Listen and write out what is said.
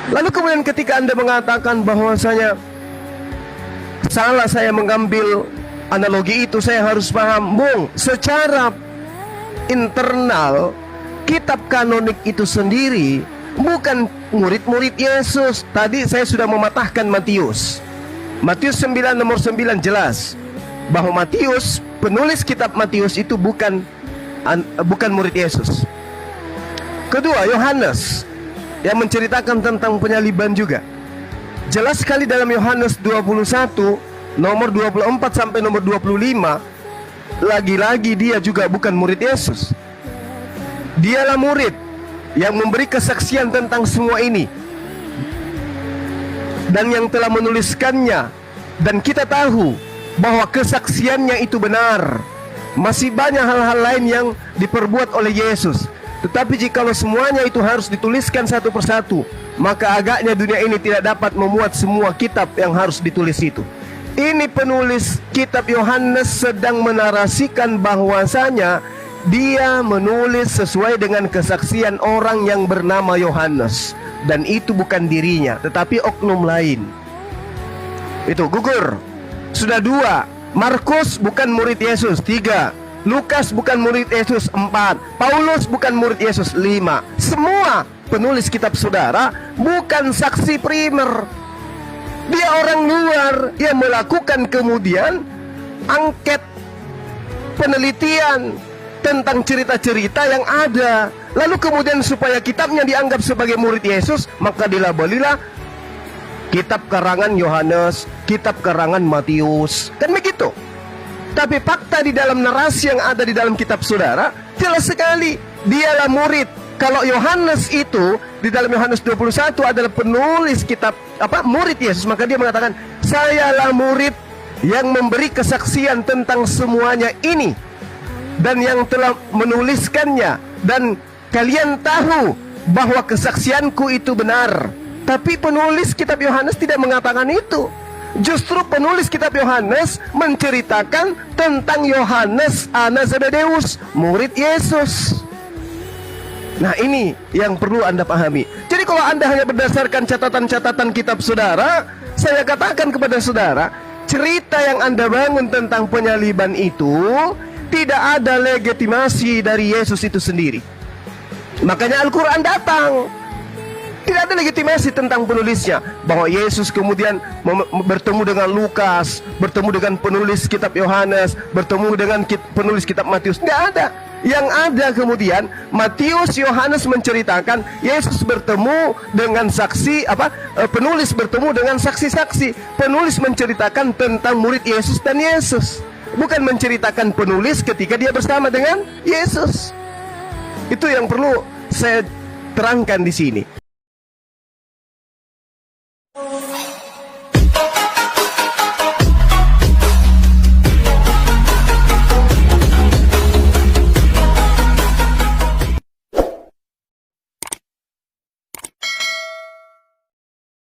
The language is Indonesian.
Lalu kemudian ketika Anda mengatakan bahwasanya salah saya mengambil analogi itu, saya harus paham, Bung, secara internal kitab kanonik itu sendiri bukan murid-murid Yesus. Tadi saya sudah mematahkan Matius 9 nomor 9 jelas bahwa Matius, penulis kitab Matius itu bukan murid Yesus. Kedua, Yohanes yang menceritakan tentang penyaliban juga. Jelas sekali dalam Yohanes 21 nomor 24 sampai nomor 25, lagi-lagi dia juga bukan murid Yesus. Dialah murid yang memberi kesaksian tentang semua ini dan yang telah menuliskannya, dan kita tahu bahwa kesaksiannya itu benar. Masih banyak hal-hal lain yang diperbuat oleh Yesus, tetapi jikalau semuanya itu harus dituliskan satu persatu, maka agaknya dunia ini tidak dapat memuat semua kitab yang harus ditulis itu. Ini penulis kitab Yohanes sedang menarasikan bahwasanya dia menulis sesuai dengan kesaksian orang yang bernama Yohanes, dan itu bukan dirinya tetapi oknum lain. Itu gugur. Sudah 2. Markus bukan murid Yesus. 3. Lukas bukan murid Yesus. 4. Paulus bukan murid Yesus. 5. Semua penulis kitab saudara bukan saksi primer. Dia orang luar yang melakukan kemudian angket penelitian tentang cerita-cerita yang ada. Lalu kemudian supaya kitabnya dianggap sebagai murid Yesus, maka dilabelilah kitab karangan Yohanes, kitab karangan Matius, kan begitu. Tapi fakta di dalam narasi yang ada di dalam kitab saudara jelas sekali, dialah murid. Kalau Yohanes itu di dalam Yohanes 21 adalah penulis kitab murid Yesus, maka dia mengatakan, sayalah murid yang memberi kesaksian tentang semuanya ini dan yang telah menuliskannya, dan kalian tahu bahwa kesaksianku itu benar. Tapi penulis kitab Yohanes tidak mengatakan itu. Justru penulis kitab Yohanes menceritakan tentang Yohanes anak Zebedeus, murid Yesus. Nah, ini yang perlu Anda pahami. Jadi kalau Anda hanya berdasarkan catatan-catatan kitab saudara, saya katakan kepada saudara, cerita yang Anda bangun tentang penyaliban itu tidak ada legitimasi dari Yesus itu sendiri. Makanya Al-Quran datang. Tidak ada legitimasi tentang penulisnya, bahwa Yesus kemudian bertemu dengan Lukas, bertemu dengan penulis kitab Yohanes, bertemu dengan penulis kitab Matius. Tidak ada. Yang ada kemudian Matius, Yohanes menceritakan Yesus bertemu dengan saksi, penulis bertemu dengan saksi-saksi. Penulis menceritakan tentang murid Yesus dan Yesus, bukan menceritakan penulis ketika dia bersama dengan Yesus. Itu yang perlu saya terangkan di sini.